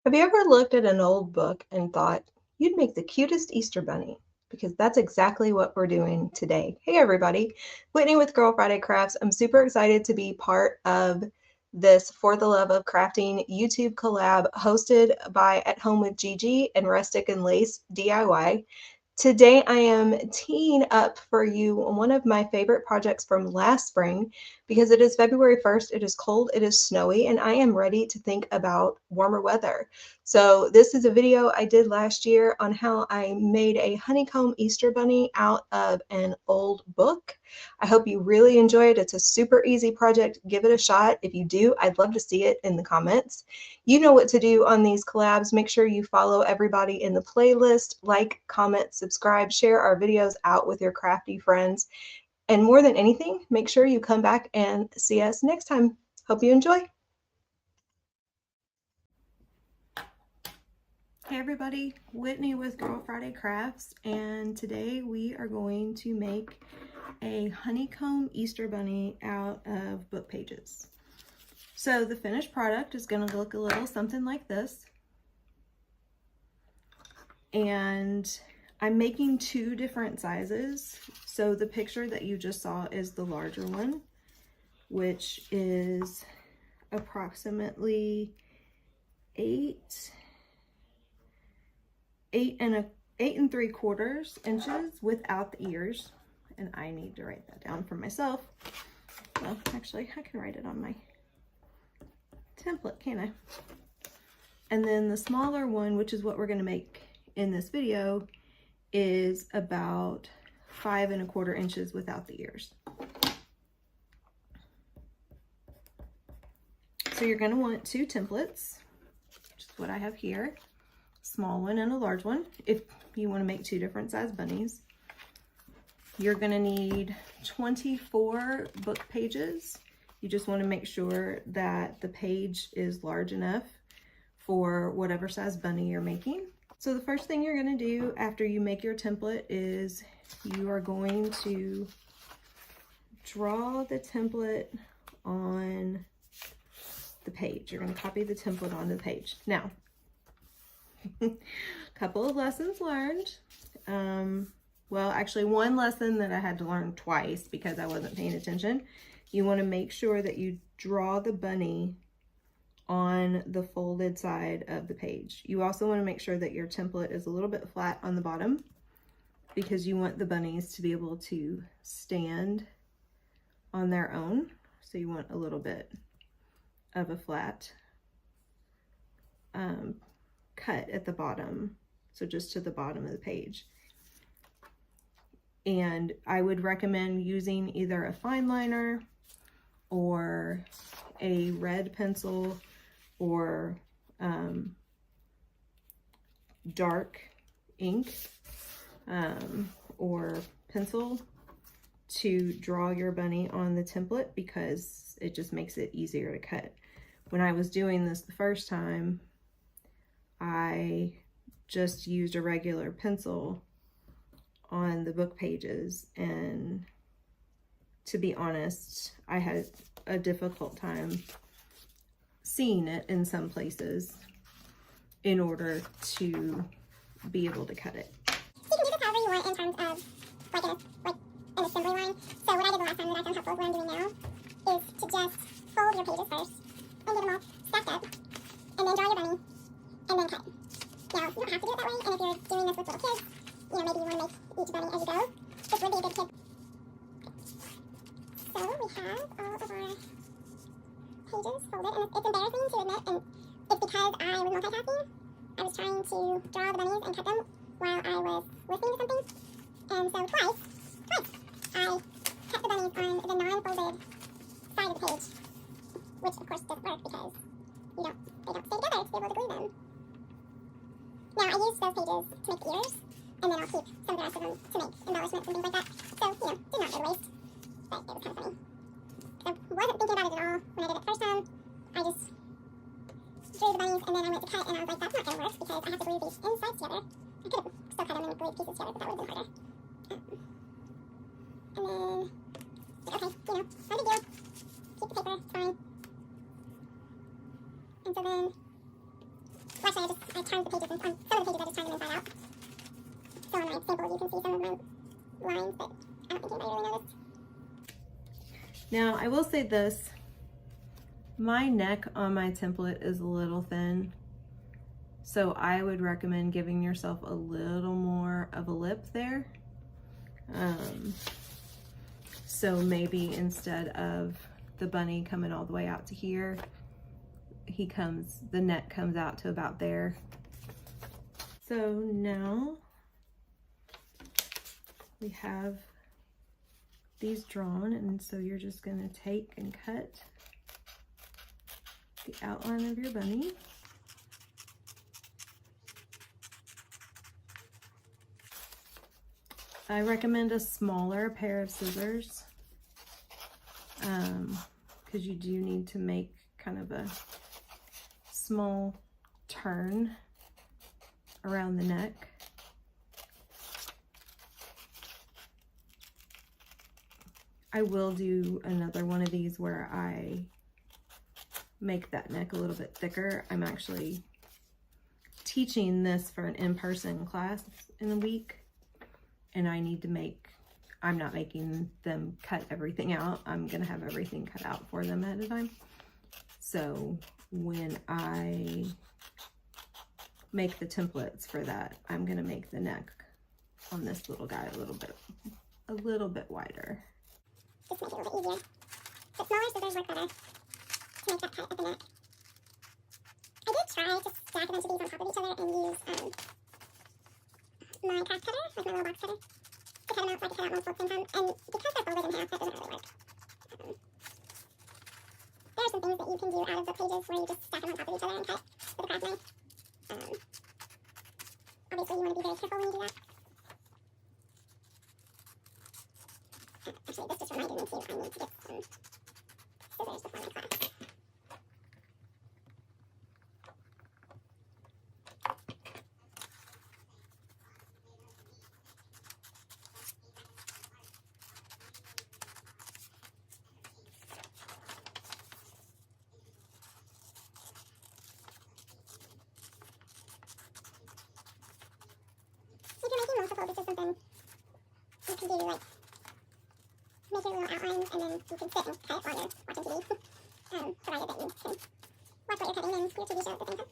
Have you ever looked at an old book and thought, you'd make the cutest Easter bunny? Because that's exactly what we're doing today. Hey everybody, Whitney with Girl Friday Crafts. I'm super excited to be part of this For the Love of Crafting YouTube collab hosted by At Home with Gigi and Rustic and Lace DIY. Today I am teeing up for you one of my favorite projects from last spring because it is February 1st, it is cold, it is snowy, and I am ready to think about warmer weather. So this is a video I did last year on how I made a honeycomb Easter bunny out of an old book. I hope you really enjoy it. It's a super easy project. Give it a shot. If you do, I'd love to see it in the comments. You know what to do on these collabs. Make sure you follow everybody in the playlist, like, comment, subscribe, share our videos out with your crafty friends. And more than anything, make sure you come back and see us next time. Hope you enjoy. Hey everybody, Whitney with Girl Friday Crafts, and today we are going to make a honeycomb Easter bunny out of book pages. So the finished product is going to look a little something like this. And I'm making two different sizes. So the picture that you just saw is the larger one, which is approximately 8 and 3/4 inches without the ears. And I need to write that down for myself. Well, actually, I can write it on my template, can't I? And then the smaller one, which is what we're going to make in this video, is about 5 1/4 inches without the ears. So you're going to want two templates, which is what I have here, a small one and a large one, if you want to make two different size bunnies. You're going to need 24 book pages. You just want to make sure that the page is large enough for whatever size bunny you're making. So the first thing you're going to do after you make your template is you are going to draw the template on the page. You're going to copy the template onto the page. Now, a couple of lessons learned. Well, actually one lesson that I had to learn twice because I wasn't paying attention. You want to make sure that you draw the bunny on the folded side of the page. You also want to make sure that your template is a little bit flat on the bottom because you want the bunnies to be able to stand on their own. So you want a little bit of a flat cut at the bottom. So just to the bottom of the page. And I would recommend using either a fine liner or a red pencil or dark ink or pencil to draw your bunny on the template because it just makes it easier to cut. When I was doing this the first time, I just used a regular pencil on the book pages, and to be honest, I had a difficult time seeing it in some places in order to be able to cut it. So you can do this however you want in terms of like an assembly line. So what I did the last time that I found helpful, what I'm doing now, is to just fold your pages first and get them all stacked up, and then draw your bunny, and then cut. Now, you don't have to do it that way, and if you're doing this with little kids, you know, maybe you want to make each bunny as you go. This would be a good kid. So we have all of our pages folded, and it's embarrassing to admit, and it's because I was multitasking. I was trying to draw the bunnies and cut them while I was listening to something, and so twice, I cut the bunnies on the non-folded side of the page, which of course doesn't work because they don't stay together to be able to glue them. Now I used those pages to make the ears, and then I'll keep some of the rest of them to make embellishments and things like that. So, you know, did not go to waste, but it was kind of funny. I wasn't thinking about it at all when I did it the first time. I just drew the bunnies, and then I went to cut, and I was like, that's not going to work because I have to glue these insides together. I could have still cut them and glued pieces together, but that would have been harder. And then, okay, you know, no big deal. Keep the paper, it's fine. And so then, well, actually I turned the pages, and on some of the pages I just turned them inside out. So on my sample you can see some of my lines, but I don't think anybody really noticed. Now, I will say this. My neck on my template is a little thin, so I would recommend giving yourself a little more of a lip there. So maybe instead of the bunny coming all the way out to here, the neck comes out to about there. So now we have these drawn, and so you're just going to take and cut the outline of your bunny. I recommend a smaller pair of scissors because you do need to make kind of a small turn around the neck. I will do another one of these where I make that neck a little bit thicker. I'm actually teaching this for an in-person class in a week, and I need to I'm not making them cut everything out. I'm gonna have everything cut out for them ahead of time. So when I make the templates for that, I'm gonna make the neck on this little guy a little bit wider. Just make it a little bit easier. But smaller scissors work better to make that cut at the neck. I did try to stack a bunch of these on top of each other and use my craft cutter, like my little box cutter, to cut them out so I could cut out multiple at the same time. And because they're folded in half, that doesn't really work. There are some things that you can do out of the pages where you just stack them on top of each other and cut with a craft knife. Obviously, you want to be very careful when you do that. Actually, this just reminded me too, I need to get some scissors before my class. If you're making multiple, this is something you can do, like make your little outlines, and then you can sit and cut while you're watching TV, provided that you can watch what you're cutting and your TV show at the same time.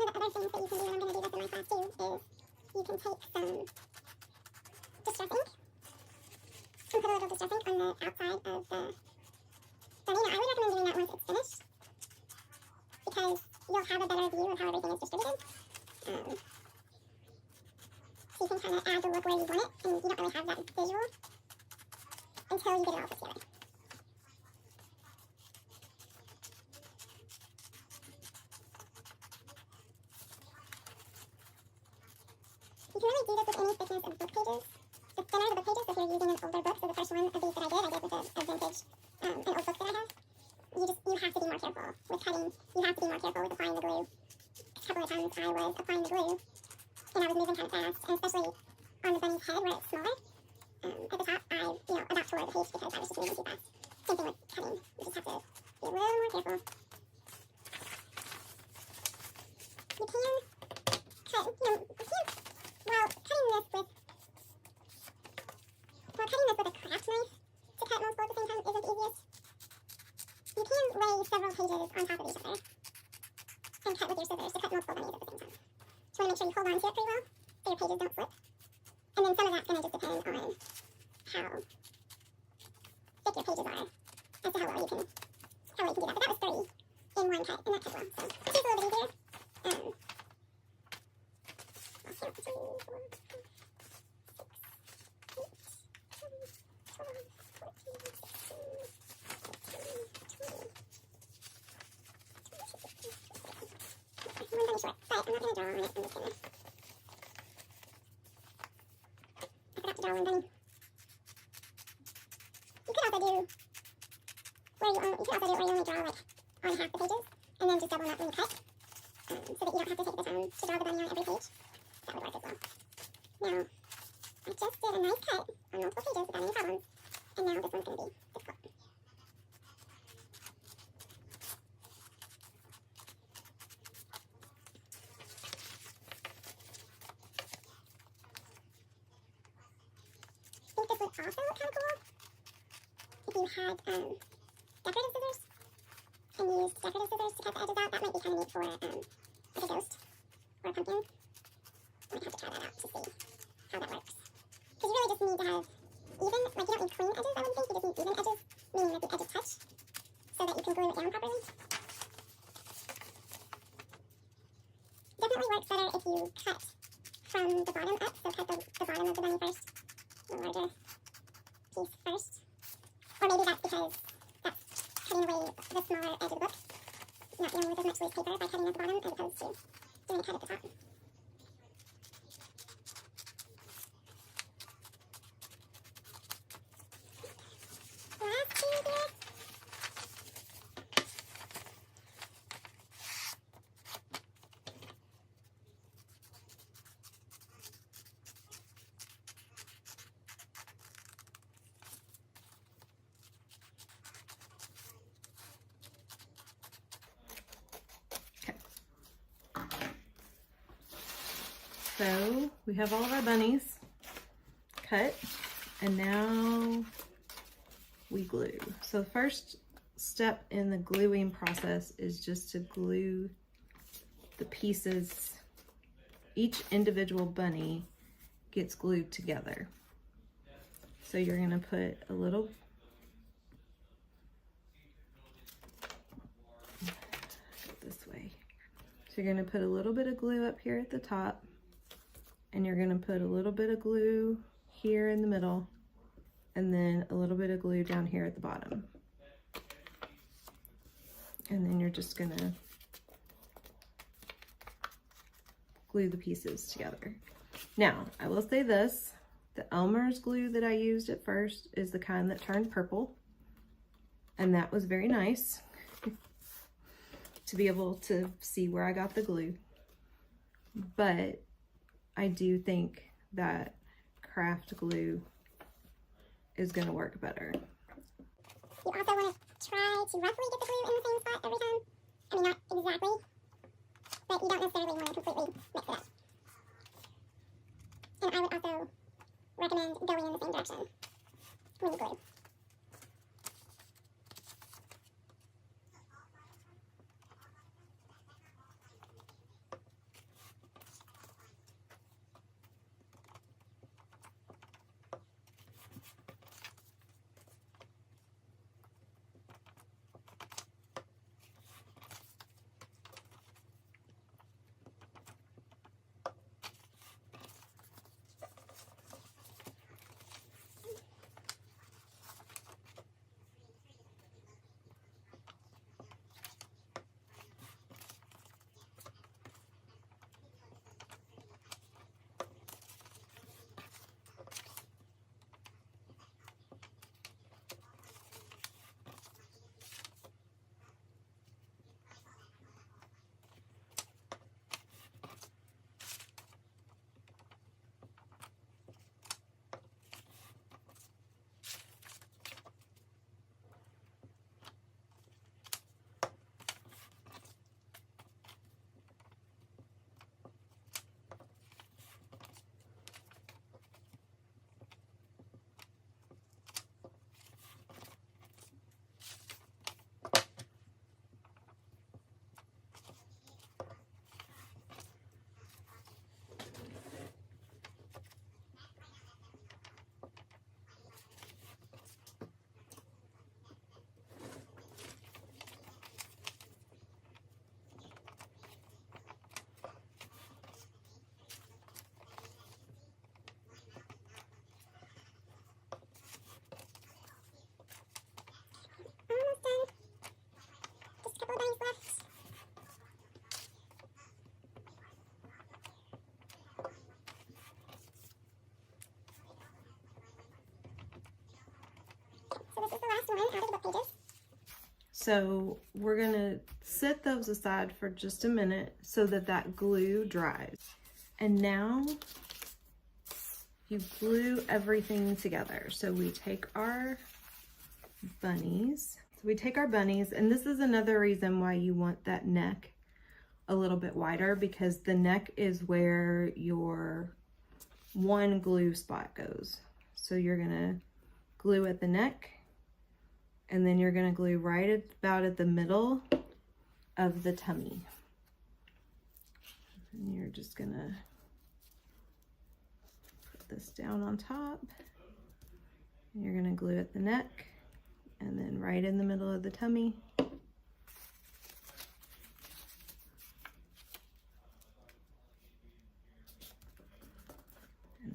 One of the other things that you can do, and I'm going to do this in my class too, is you can take some distress ink and put a little distress ink on the outside of the bunny. Now, I would recommend doing that once it's finished, because you'll have a better view of how everything is distributed. So you can kind of add the look where you want it, and you don't really have that visual until you get it all put together. You can really do this with any thickness of book pages. The thinner the book pages, if you're using an older book, so the first one of these that I did with a vintage, an old book that I have, you have to be more careful with cutting. You have to be more careful with applying the glue. A couple of times I was applying the glue, and I was moving kind of fast, and especially on the bunny's head where it's smaller. At the top, I, about tore the page because I was just moving too fast. Same thing with cutting. You just have to be a little more careful. You can cut, cutting this with a craft knife to cut multiple at the same time isn't the easiest. You can lay several pages on top of each other and cut with your scissors to cut multiple bunnies at the same time. So you want to make sure you hold on to it pretty well so your pages don't slip. And then some of that's going to just depend on how thick your pages are as to how well you can do that. But that was 3 in one cut, and that cut well. So this is a little bit easier. I'll count 3, 4, 5, 6, 8, 10, 11, 12, 14, 16, 17, 18, 19, 20. One bunny short, but I'm not going to draw on it. I'm just going to... I forgot to draw one bunny. You could also do where you only draw like on half the pages, and then just double them up when you cut, so that you don't have to take the time to draw the bunny on every page. That would work as well. Now, I just did a nice cut on multiple pages without any problems, and now this one's going to be difficult. I think this would also look kind of cool if you had decorative scissors and used decorative scissors to cut the edges out. That might be kind of neat for like a ghost or a pumpkin. I might have to try that out to see how that works. Because you really just need to have even, like you don't need clean edges, I would think. You just need even edges, meaning that the edges touch, so that you can glue it down properly. Definitely works better if you cut from the bottom up, so cut the bottom of the bunny first, the larger piece first. Or maybe that's because that's cutting away the smaller edge of the book, not dealing with as much loose paper by cutting at the bottom as opposed to doing a cut at the top. Last two here. So we have all of our bunnies cut, and now we glue. So the first step in the gluing process is just to glue the pieces. Each individual bunny gets glued together. So you're going to put a little this way. So you're going to put a little bit of glue up here at the top, and you're going to put a little bit of glue here in the middle, and then a little bit of glue down here at the bottom. And then you're just going to glue the pieces together. Now, I will say this, the Elmer's glue that I used at first is the kind that turned purple, and that was very nice to be able to see where I got the glue. But I do think that craft glue is going to work better. You also want to try to roughly get the glue in the same spot every time. I mean, not exactly, but you don't necessarily want to completely mix it up. And I would also recommend going in the same direction when you glue. So this is the last one out of the book pages. So we're gonna set those aside for just a minute so that that glue dries. And now you glue everything together. So we take our bunnies. And this is another reason why you want that neck a little bit wider, because the neck is where your one glue spot goes. So you're gonna glue at the neck, and then you're gonna glue right about at the middle of the tummy. And you're just gonna put this down on top. And you're gonna glue at the neck, and then right in the middle of the tummy. And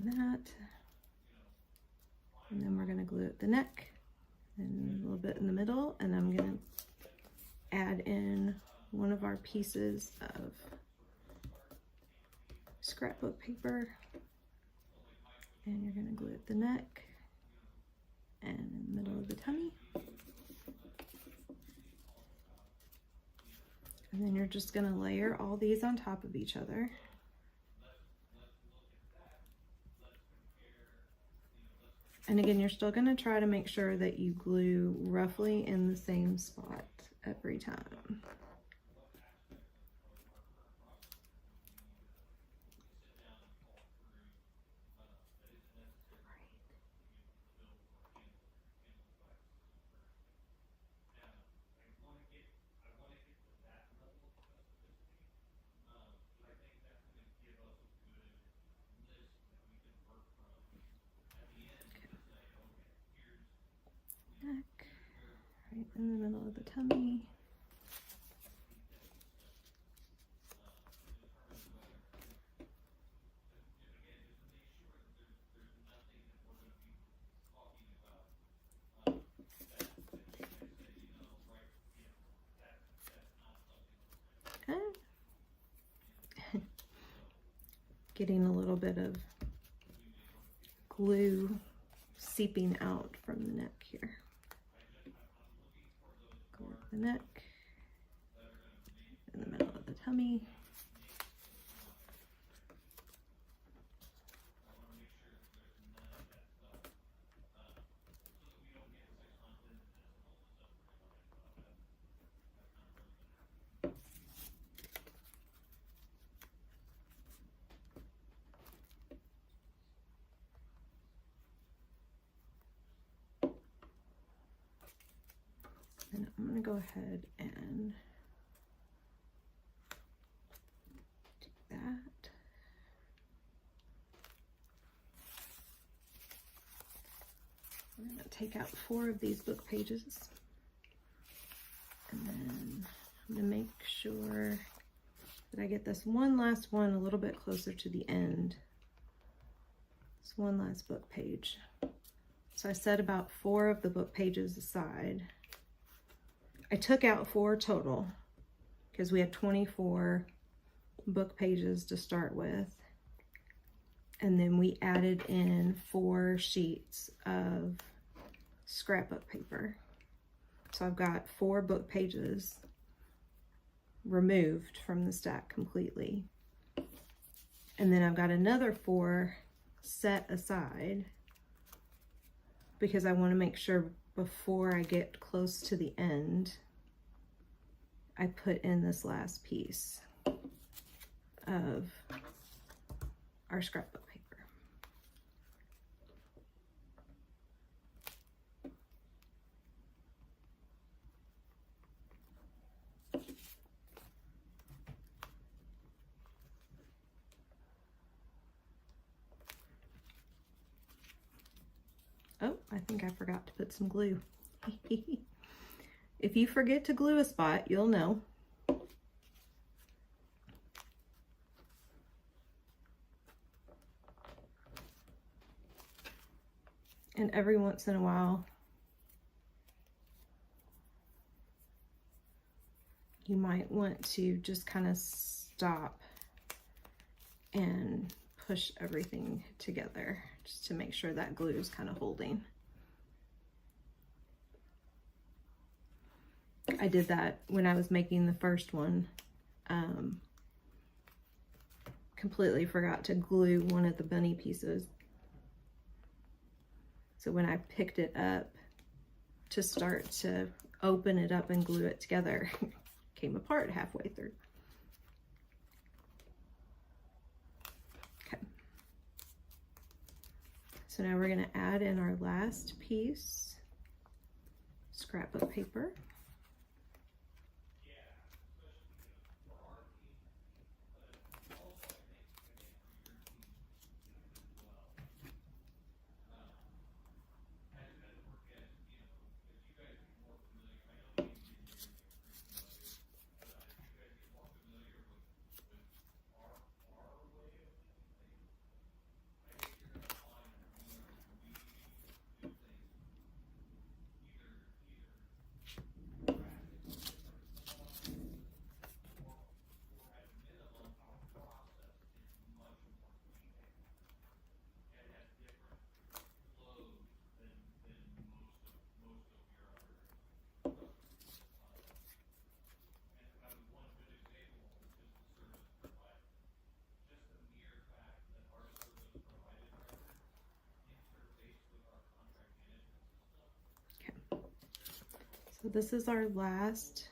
that. And then we're gonna glue at the neck and a little bit in the middle, and I'm gonna add in one of our pieces of scrapbook paper, and you're gonna glue at the neck and in the middle of the tummy. And then you're just gonna layer all these on top of each other. And again, you're still gonna try to make sure that you glue roughly in the same spot every time. Neck, right in the middle of the tummy. Okay. Getting a little bit of glue seeping out from the neck here. Glue up the neck, in the middle of the tummy. And I'm going to go ahead and do that. I'm going to take out 4 of these book pages. And then I'm going to make sure that I get this one last one a little bit closer to the end. This one last book page. So I set about 4 of the book pages aside. I took out 4 total because we had 24 book pages to start with. And then we added in 4 sheets of scrapbook paper. So I've got 4 book pages removed from the stack completely. And then I've got another 4 set aside because I want to make sure before I get close to the end, I put in this last piece of our scrapbook paper. Oh, I think I forgot to put some glue. If you forget to glue a spot, you'll know. And every once in a while, you might want to just kind of stop and push everything together just to make sure that glue is kind of holding. I did that when I was making the first one. Completely forgot to glue one of the bunny pieces. So when I picked it up to start to open it up and glue it together, it came apart halfway through. Okay. So now we're gonna add in our last piece, scrap of paper. So this is our last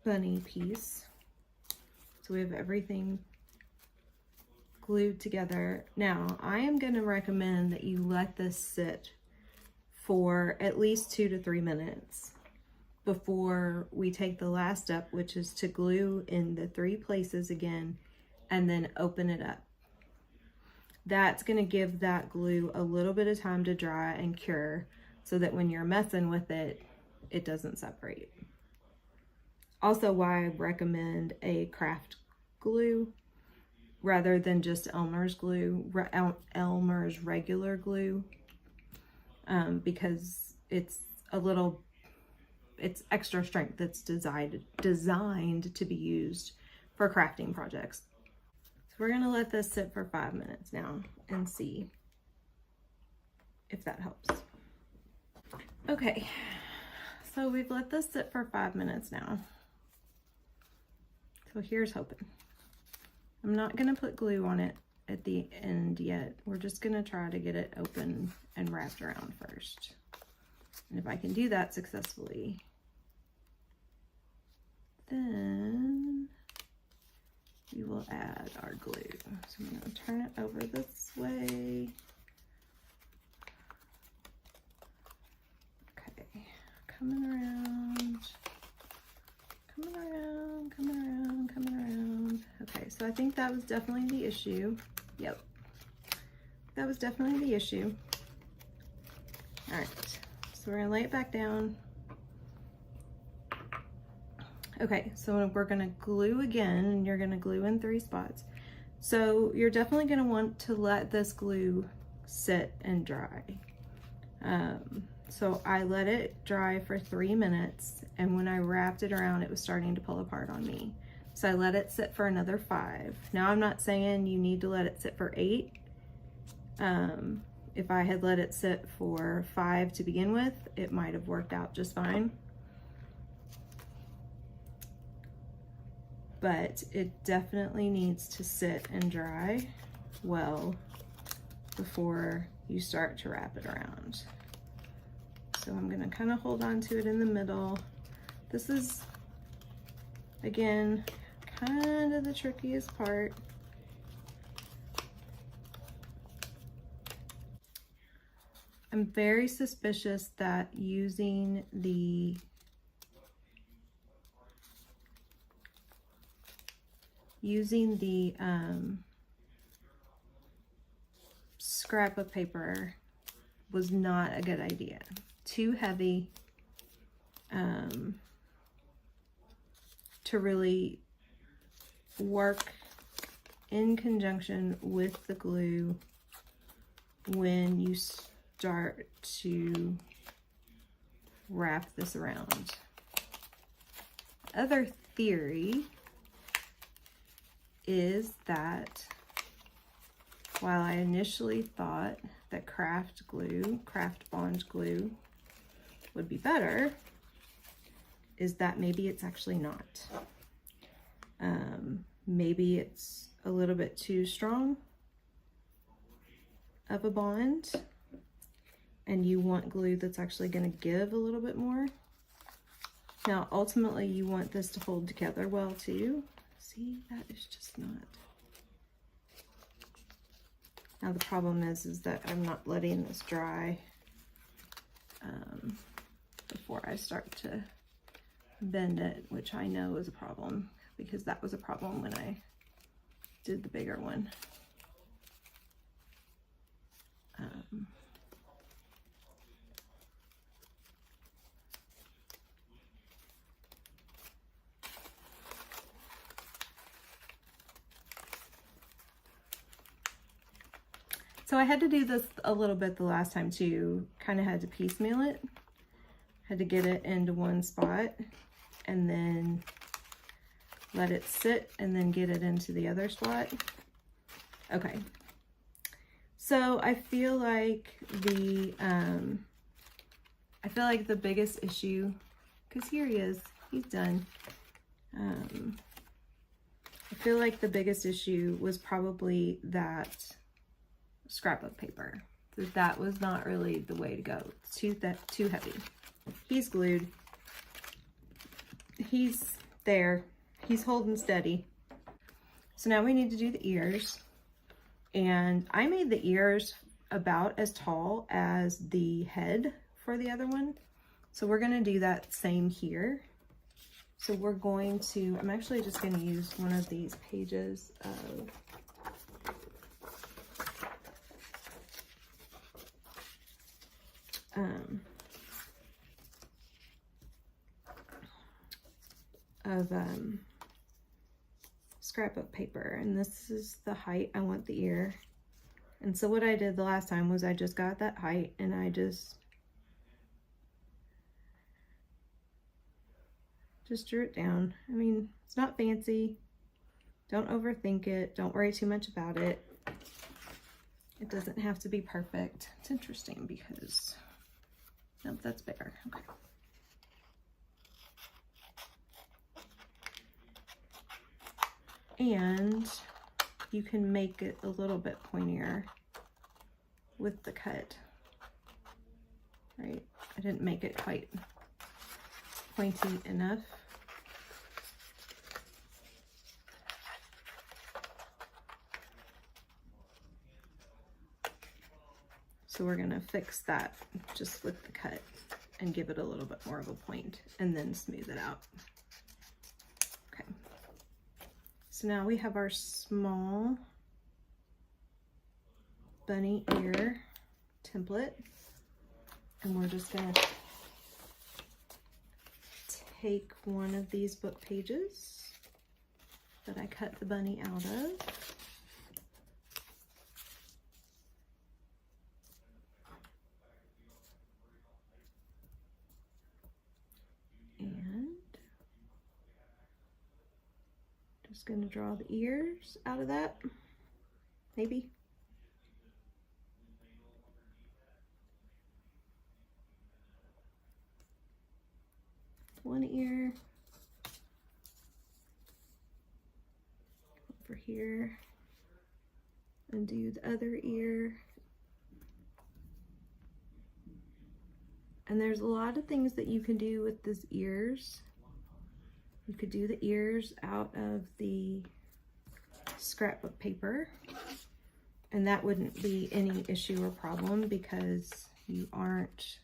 bunny piece. So we have everything glued together. Now, I am going to recommend that you let this sit for at least 2 to 3 minutes before we take the last step, which is to glue in the 3 places again and then open it up. That's going to give that glue a little bit of time to dry and cure so that when you're messing with it, it doesn't separate. Also, why I recommend a craft glue rather than just Elmer's glue, Elmer's regular glue, because it's extra strength. It's designed to be used for crafting projects. So we're gonna let this sit for 5 minutes now and see if that helps. Okay, so we've let this sit for 5 minutes now. So here's hoping. I'm not gonna put glue on it at the end yet. We're just gonna try to get it open and wrapped around first. And if I can do that successfully, then we will add our glue. So I'm gonna turn it over this way. Okay, coming around. Coming around. Okay, so I think that was definitely the issue. Yep, that was definitely the issue. All right, so we're gonna lay it back down. Okay, so we're gonna glue again, and you're gonna glue in 3 spots. So you're definitely gonna want to let this glue sit and dry. So I let it dry for 3 minutes, and when I wrapped it around, it was starting to pull apart on me. So I let it sit for another 5. Now I'm not saying you need to let it sit for 8. If I had let it sit for 5 to begin with, it might have worked out just fine. But it definitely needs to sit and dry well before you start to wrap it around. So I'm gonna kind of hold on to it in the middle. This is, again, kind of the trickiest part. I'm very suspicious that using the scrap of paper was not a good idea. Too heavy to really work in conjunction with the glue when you start to wrap this around. Other theory is that while I initially thought that craft bond glue would be better is that maybe it's actually not. Maybe it's a little bit too strong of a bond and you want glue that's actually going to give a little bit more. Now, ultimately, you want this to hold together well too. See, that is just not. Now, the problem is that I'm not letting this dry before I start to bend it, which I know is a problem because that was a problem when I did the bigger one. So I had to do this a little bit the last time too, kind of had to piecemeal it. Had to get it into one spot and then let it sit and then get it into the other spot. Okay. So I feel like the biggest issue, because here he is, he's done. I feel like the biggest issue was probably that scrapbook paper. That was not really the way to go. It's too heavy. He's glued. He's there. He's holding steady. So now we need to do the ears. And I made the ears about as tall as the head for the other one. So we're going to do that same here. So we're going to, I'm actually just going to use one of these pages of scrapbook paper, and this is the height I want the ear. And so what I did the last time was I just got that height and I just drew it down. I mean, it's not fancy. Don't overthink it. Don't worry too much about it. It doesn't have to be perfect. It's interesting because, nope, that's bigger. Okay. And you can make it a little bit pointier with the cut, right? I didn't make it quite pointy enough. So we're gonna fix that just with the cut and give it a little bit more of a point and then smooth it out. Okay. So now we have our small bunny ear template, and we're just gonna take one of these book pages that I cut the bunny out of. And just gonna draw the ears out of that, maybe. One ear over here and do the other ear. And there's a lot of things that you can do with these ears. You could do the ears out of the scrapbook paper, and that wouldn't be any issue or problem because you aren't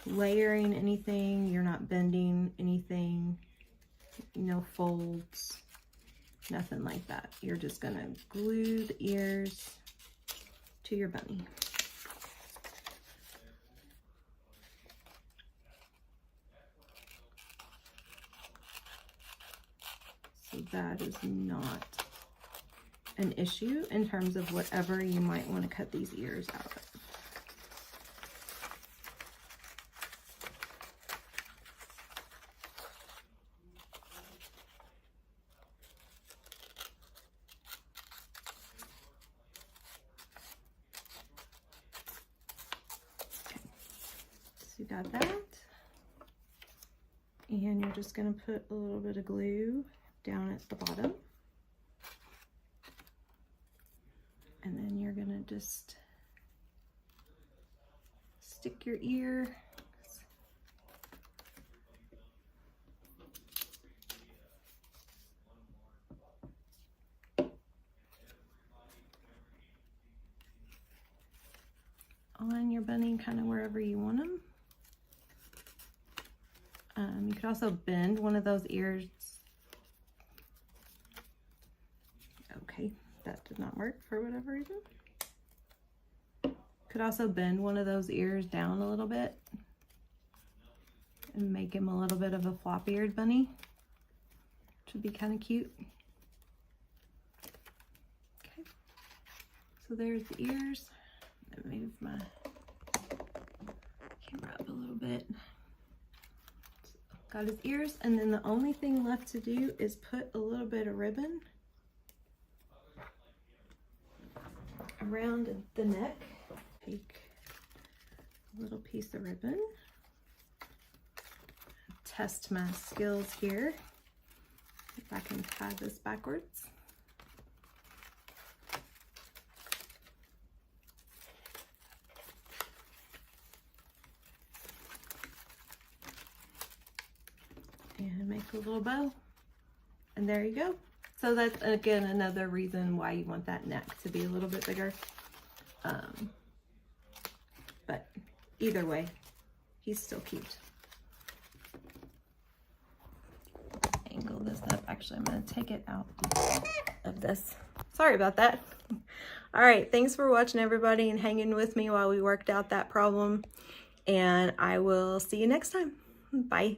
layering anything, you're not bending anything, no folds, nothing like that. You're just gonna glue the ears to your bunny. So that is not an issue in terms of whatever you might want to cut these ears out of. you got that. And you're just going to put a little bit of glue down at the bottom. And then you're going to just stick your ear. On your bunny, kind of wherever you want them. You could also bend one of those ears. Okay, that did not work for whatever reason. Could also bend one of those ears down a little bit and make him a little bit of a flop-eared bunny, which would be kind of cute. Okay, so there's the ears. Let me move my camera up a little bit. Got his ears, and then the only thing left to do is put a little bit of ribbon around the neck. Take a little piece of ribbon. Test my skills here. If I can tie this backwards. And make a little bow, and there you go. So that's again another reason why you want that neck to be a little bit bigger, but either way, he's still cute. Angle this up. Actually, I'm going to take it out of this. Sorry about that. All right, thanks for watching, everybody, and hanging with me while we worked out that problem, and I will see you next time. Bye.